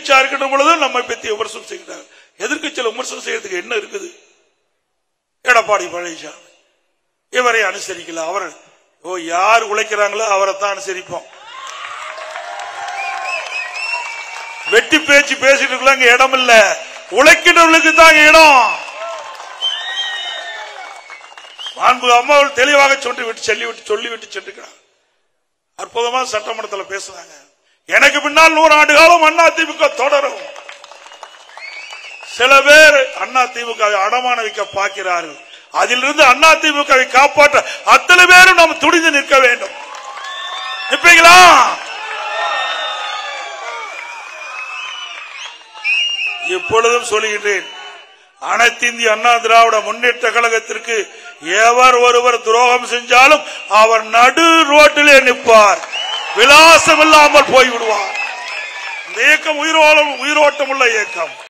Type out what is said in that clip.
எதிர்கட்சியா இருக்கின்ற பொழுதும் நம்மை பற்றி விமர்சனம் செய்கிறார். எதிர்கட்சியில் விமர்சனம் செய்யறதுக்கு என்ன இருக்குது? எடப்பாடி பழனிசாமி இவரை அனுசரிக்கல. அவர் யார் உழைக்கிறாங்களோ அவரைத்தான் அனுசரிப்போம். வெட்டி பேச்சு பேசிட்டு இருக்கலாம், இடம் இல்ல, உழைக்கின்றவர்களுக்கு தான் இடம். மாண்பு அம்மாவில் தெளிவாக சொல்லிவிட்டு சென்றுக்கிறார். அற்புதமா சட்டமன்றத்தில் பேசுறாங்க. எனக்கு பின்னால் 100 ஆண்டு காலம் அதிமுக தொடரும். சில பேர் அதிமுக அடமான வைக்க பார்க்கிறார்கள். அதிலிருந்து அதிமுகவை காப்பாற்ற அத்தனை பேரும் நாம் துணிந்து நிற்க வேண்டும். நிற்பீங்களா? இப்பொழுதும் சொல்லுகிறேன், அனைத்து இந்திய அண்ணா திராவிட முன்னேற்ற கழகத்திற்கு எவர் ஒருவர் துரோகம் செஞ்சாலும் அவர் நடு ரோட்டிலே நிற்பார், விலாசம் இல்லாமல் போய்விடுவார். இந்த இயக்கம் உயிரோட்டம் உள்ள இயக்கம்.